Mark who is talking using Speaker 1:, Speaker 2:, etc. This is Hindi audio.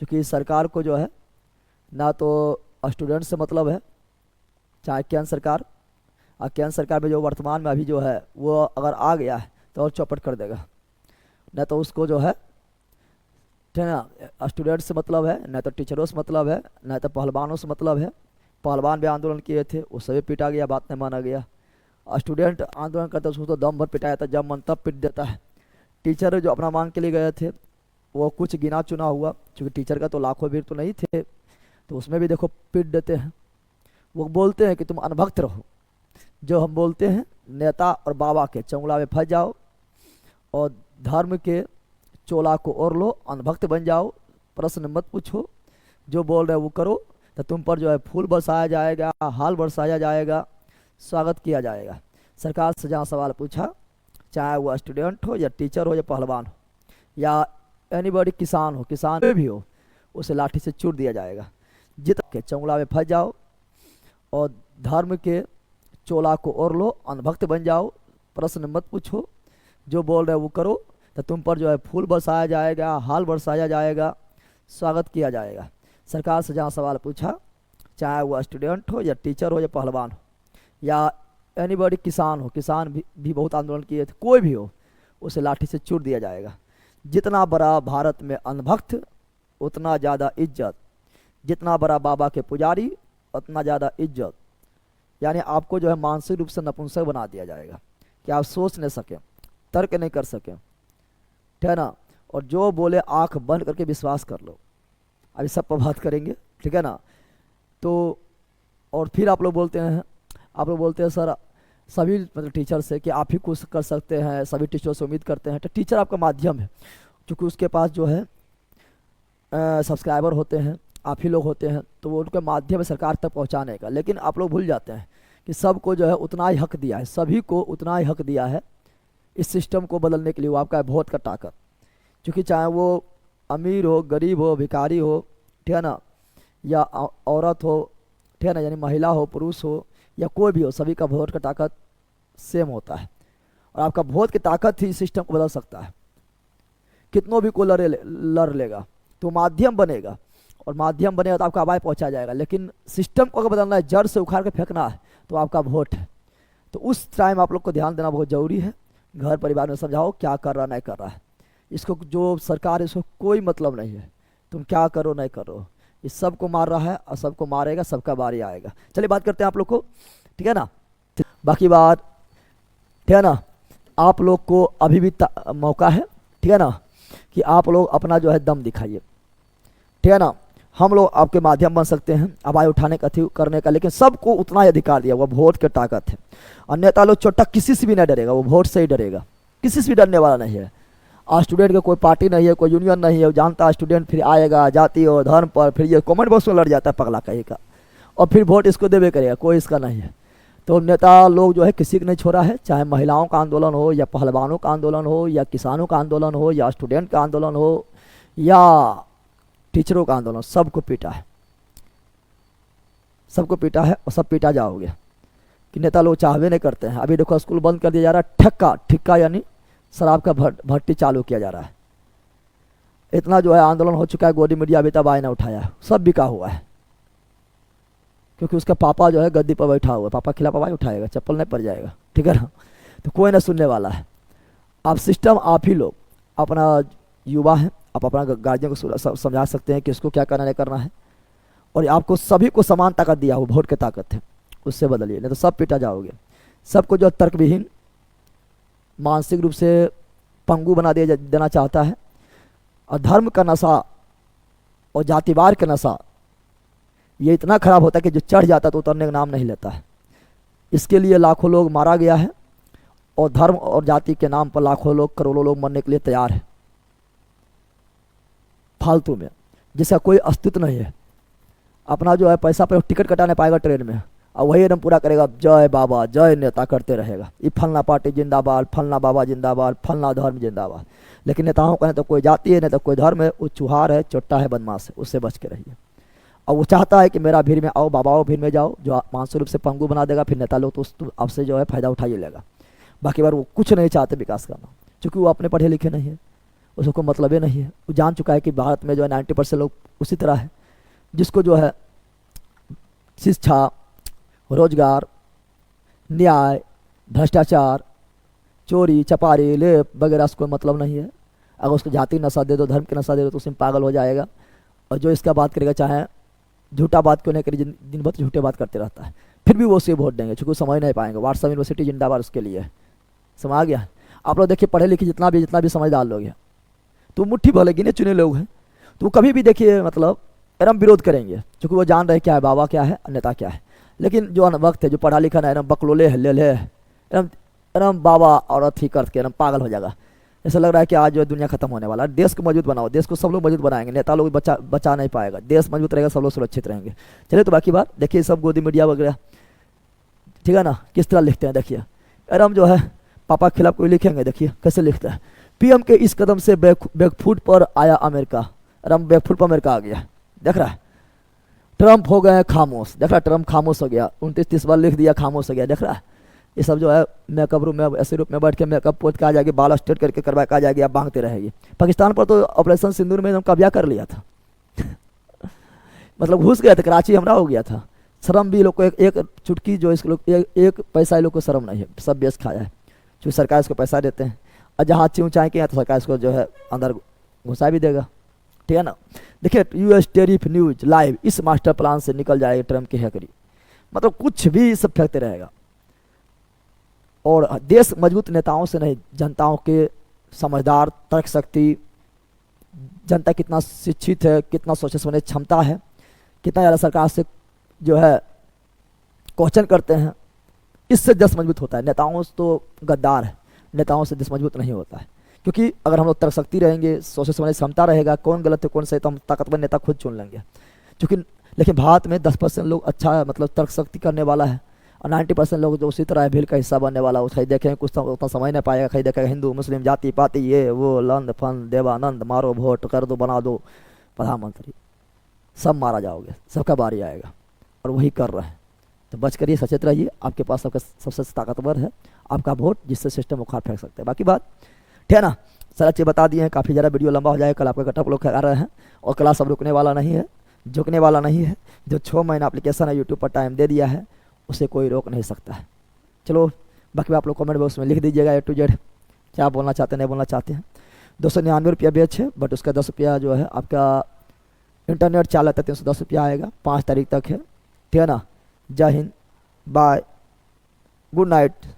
Speaker 1: क्योंकि सरकार को जो है ना तो स्टूडेंट से मतलब है, चाहे केंद्र सरकार, और केंद्र सरकार में जो वर्तमान में अभी जो है वो अगर आ गया है तो और चौपट कर देगा। न तो उसको जो है, ठीक है ना, स्टूडेंट से मतलब है, न तो टीचरों से मतलब है, न तो पहलवानों से मतलब है। पहलवान भी आंदोलन किए थे, उससे भी पीटा गया, बात नहीं माना गया। स्टूडेंट आंदोलन करता है, उसको तो दम भर पिटाया था, जब मन तब पिट देता है। टीचर जो अपना मांग के लिए गए थे वो कुछ गिना चुना हुआ, क्योंकि टीचर का तो लाखों भीड़ तो नहीं थे, तो उसमें भी देखो पीट देते हैं। वो बोलते हैं कि तुम अनभक्त रहो, जो हम बोलते हैं नेता और बाबा के चंगुला में फंस जाओ और धर्म के चोला को ओढ़ लो, अनभक्त बन जाओ, प्रश्न मत पूछो, जो बोल रहे वो करो, तो तुम पर जो है फूल बरसाया जाएगा, हाल बरसाया जाएगा, स्वागत किया जाएगा। सरकार से जहाँ सवाल पूछा, चाहे वो स्टूडेंट हो या टीचर हो या पहलवान हो या एनीबॉडी, किसान हो, किसान कोई भी हो, उसे लाठी से चूर दिया जाएगा। जित के चंगुला में फंस जाओ और धर्म के चोला को ओढ़ लो, अनभक्त बन जाओ, प्रश्न मत पूछो, जो बोल रहे वो करो, तो तुम पर जो है फूल बरसाया जाएगा, हाल बरसाया जाएगा, स्वागत किया जाएगा। सरकार से जहाँ सवाल पूछा, चाहे वो स्टूडेंट हो या टीचर हो या पहलवान हो या एनीबॉडी, किसान हो, किसान भी बहुत आंदोलन किए थे, कोई भी हो, उसे लाठी से चूर दिया जाएगा। जितना बड़ा भारत में अनभक्त उतना ज़्यादा इज्जत, जितना बड़ा बाबा के पुजारी उतना ज़्यादा इज्जत। यानी आपको जो है मानसिक रूप से नपुंसक बना दिया जाएगा कि आप सोच नहीं सकें, तर्क नहीं कर सकें, ठीक है ना। और जो बोले आंख बंद करके विश्वास कर लो। अभी सब पर बात करेंगे, ठीक है ना। तो और फिर आप लोग बोलते हैं, सर सभी मतलब टीचर से कि आप ही कुछ कर सकते हैं, सभी टीचरों से उम्मीद करते हैं। तो टीचर आपका माध्यम है, क्योंकि उसके पास जो है सब्सक्राइबर होते हैं, आप ही लोग होते हैं, तो वो उनके माध्यम है सरकार तक पहुंचाने का। लेकिन आप लोग भूल जाते हैं कि सबको जो है उतना ही हक दिया है, सभी को उतना ही हक दिया है इस सिस्टम को बदलने के लिए। वो आपका है वोट का ताकत, क्योंकि चाहे वो अमीर हो, गरीब हो, भिखारी हो, ठीक है ना, या औरत हो, ठीक है ना, यानी महिला हो, पुरुष हो, या कोई भी हो, सभी का वोट का ताकत सेम होता है। और आपका वोट की ताकत ही सिस्टम को बदल सकता है। कितनों भी को लड़ लेगा तो माध्यम बनेगा, और माध्यम बनेगा तो आपका आवाज़ पहुंचा जाएगा। लेकिन सिस्टम को अगर बदलना है, जड़ से उखाड़ के फेंकना है, तो आपका वोट है। तो उस टाइम आप लोग को ध्यान देना बहुत ज़रूरी है। घर परिवार में समझाओ क्या कर रहा नहीं कर रहा है, इसको जो सरकार है इसको कोई मतलब नहीं है, तुम क्या करो नहीं करो, इस सबको मार रहा है और सबको मारेगा, सबका बारी आएगा। चलिए बात करते हैं आप लोग को, ठीक है ना। बाकी बात, ठीक है ना, आप लोग को अभी भी मौका है, ठीक है ना, कि आप लोग अपना जो है दम दिखाइए, ठीक है ना। हम लोग आपके माध्यम बन सकते हैं आवाज़ उठाने का, करने का, लेकिन सबको उतना ही अधिकार दिया, वो वोट की ताकत है। और नेता लोग छोटा किसी से भी नहीं डरेगा, वो वोट से ही डरेगा, किसी से भी डरने वाला नहीं है। आज स्टूडेंट का कोई पार्टी नहीं है, कोई यूनियन नहीं है, वो जानता है स्टूडेंट फिर आएगा जाति और धर्म पर, फिर ये कमेंट बॉक्स में लड़ जाता है पगला कहीं का, और फिर वोट इसको देवे करेगा, कोई इसका नहीं है। तो नेता लोग जो है किसी को नहीं छोड़ा है, चाहे महिलाओं का आंदोलन हो या पहलवानों का आंदोलन हो या किसानों का आंदोलन हो या स्टूडेंट का आंदोलन हो या टीचरों का आंदोलन, सबको पीटा है, सबको पीटा है और सब पीटा जाओगे। कि नेता लोग चाहवे नहीं करते हैं। अभी देखो स्कूल बंद कर दिया जा रहा है, ठक्का ठिक्का यानी शराब का भट्टी चालू किया जा रहा है। इतना जो है आंदोलन हो चुका है, गोदी मीडिया अभी तक आवाज नहीं उठाया, सब बिका हुआ है, क्योंकि उसका पापा जो है गद्दी पर बैठा हुआ है, पापा खिलाफ आवाज उठाएगा, चप्पल नहीं पड़ जाएगा, ठीक है ना। तो कोई ना सुनने वाला है। आप सिस्टम, आप ही लोग अपना युवा है, आप अपना गार्जियन को समझा सकते हैं कि इसको क्या करना नहीं करना है। और आपको सभी को समान ताकत दिया हो, वोट की ताकत है, उससे बदलिए, नहीं तो सब पिटा जाओगे। सबको जो तर्क विहीन, मानसिक रूप से पंगु बना दिया देना चाहता है। और धर्म का नशा और जातिवाद का नशा ये इतना खराब होता है कि जो चढ़ जाता तो उतरने का नाम नहीं लेता है। इसके लिए लाखों लोग मारा गया है, और धर्म और जाति के नाम पर लाखों लोग, करोड़ों लोग मरने के लिए तैयार है, फालतू में, जिसका कोई अस्तित्व नहीं है। अपना जो है पैसा पर टिकट कटाने पाएगा ट्रेन में, और वही एकदम पूरा करेगा, जय बाबा जय नेता करते रहेगा, ये फलना पार्टी जिंदाबाद, फलना बाबा जिंदाबाद, फलना धर्म जिंदाबाद। लेकिन नेताओं का नहीं तो कोई जाति है, नहीं तो कोई धर्म है, वो चुहार है, चोट्टा है, बदमाश है, उससे बच के रहिए। और वो चाहता है कि मेरा भीड़ में आओ, बाबाओं भीड़ में जाओ, जो मानसिक रूप से पंगु बना देगा, फिर नेता लोग तो आपसे जो है फायदा उठा ही लेगा। बाकी बार वो कुछ नहीं चाहते विकास करना, क्योंकि वो अपने पढ़े लिखे नहीं है, उसको कोई मतलब ही नहीं है। वो जान चुका है कि भारत में जो है 90% लोग उसी तरह है, जिसको जो है शिक्षा, रोजगार, न्याय, भ्रष्टाचार, चोरी चपारी लेप वगैरह से कोई मतलब नहीं है। अगर उसको जाति नशा दे दो, धर्म की नशा दे दो, तो उसमें पागल हो जाएगा। और जो इसका बात करेगा, चाहे झूठा बात क्यों नहीं करी, दिन भर झूठे बात करते रहता है, फिर भी वो उसे वोट देंगे, क्योंकि वो समझ नहीं पाएंगे। व्हाट्सएप यूनिवर्सिटी जिंदाबाद उसके लिए है। समझ आ गया। आप लोग देखिए, पढ़े लिखे जितना भी समझदार लोग हैं, तो मुट्ठी भले गिने चुने लोग हैं, तो वो कभी भी देखिए मतलब एकदम विरोध करेंगे, क्योंकि वो जान रहे क्या है बाबा, क्या है नेता, क्या है। लेकिन जो अनवक्त है, जो पढ़ा लिखा है, एकदम बकलोले है, ले है, एकदम एकदम बाबा और अथी करके एकदम पागल हो जाएगा। ऐसा लग रहा है कि आज जो है दुनिया खत्म होने वाला है। देश को मजबूत बनाओ, देश को सब लोग मजबूत बनाएंगे, नेता लोग बचा नहीं पाएगा। देश मजबूत रहेगा, सब लोग सुरक्षित रहेंगे। चलिए, तो बाकी बात देखिए, सब गोदी मीडिया वगैरह, ठीक है ना, किस तरह लिखते हैं देखिए। एकदम जो है पापा के खिलाफ कोई लिखेंगे, देखिए कैसे लिखता है। पीएम के इस कदम से बैकफुट पर आया अमेरिका। एकदम बैकफुट पर अमेरिका आ गया, देख रहा है। ट्रम्प हो गए खामोश, देख रहा है, ट्रम्प खामोश हो गया, 29-30 बार लिख दिया, खामोश हो गया, देख रहा है। ये सब जो है मेकअप रूम में ऐसे रूप में बैठ के मेकअप पोत के आ जाएगी, बाल स्ट्रेट करके करवा के आ जाएगी, आप बांधते रहेगी। पाकिस्तान पर तो ऑपरेशन सिंदूर में एकदम कब्जा कर लिया था। मतलब घुस गया था, कराची हमला हो गया था। शर्म भी लोग को एक चुटकी जो इस लोग एक पैसा लोग को शर्म नहीं है, सब बेच खाया है, क्योंकि सरकार इसको पैसा देते हैं। और जहाँ चिंचाएँ के तो सरकार इसको जो है अंदर घुसा भी देगा, ठीक है ना। देखिए, यूएस टेरिफ न्यूज लाइव, इस मास्टर प्लान से निकल जाएगी ट्रम्प की हैकरी। मतलब कुछ भी सब फेंकते रहेगा। और देश मजबूत नेताओं से नहीं, जनताओं के समझदार, तर्क शक्ति, जनता कितना शिक्षित है, कितना सोचने समझने क्षमता है, कितना ज़्यादा सरकार से जो है क्वेश्चन करते हैं, इससे देश मजबूत होता है। नेताओं से तो गद्दार है, नेताओं से देश मजबूत नहीं होता है। क्योंकि अगर हम लोग तर्क शक्ति रहेंगे, सोचने समझने क्षमता रहेगा, कौन गलत है कौन सही, तो हम ताकतवर नेता खुद चुन लेंगे। क्योंकि लेकिन भारत में 10% लोग अच्छा मतलब तर्क शक्ति करने वाला है, और 90% लोग जो उसी तरह भीड़ का हिस्सा बनने वाला है। कहीं देखें कुछ तो उतना समझ नहीं पाएगा, कहीं देखेगा हिंदू मुस्लिम जाति पाति ये वो लंद फंद देवानंद, मारो वोट कर दो, बना दो प्रधानमंत्री, सब मारा जाओगे, सबका बारी आएगा, और वही कर रहे हैं। तो बच करिए, सचेत रहिए। आपके पास सबका सबसे ताकतवर है आपका वोट, जिससे सिस्टम उखाड़ फेंक सकते हैं। बाकी बात ठीक है ना, सारा चीज़ बता दिए हैं। काफ़ी ज़्यादा वीडियो लंबा हो जाएगा, कल आपका कटअप लोग आ रहे हैं, और क्लास अब रुकने वाला नहीं है, झुकने वाला नहीं है। जो 6 महीना एप्लीकेशन है यूट्यूब पर टाइम दे दिया है, उसे कोई रोक नहीं सकता है। चलो, बाकी आप लोग कमेंट बॉक्स में लिख दीजिएगा A to Z क्या बोलना चाहते हैं, नहीं बोलना चाहते हैं। 299 रुपया बेच है, बट उसका 10 रुपया जो है आपका इंटरनेट चालत है, 310 रुपया आएगा। 5 तारीख तक है, ठीक है ना। जय हिंद, बाय, गुड नाइट।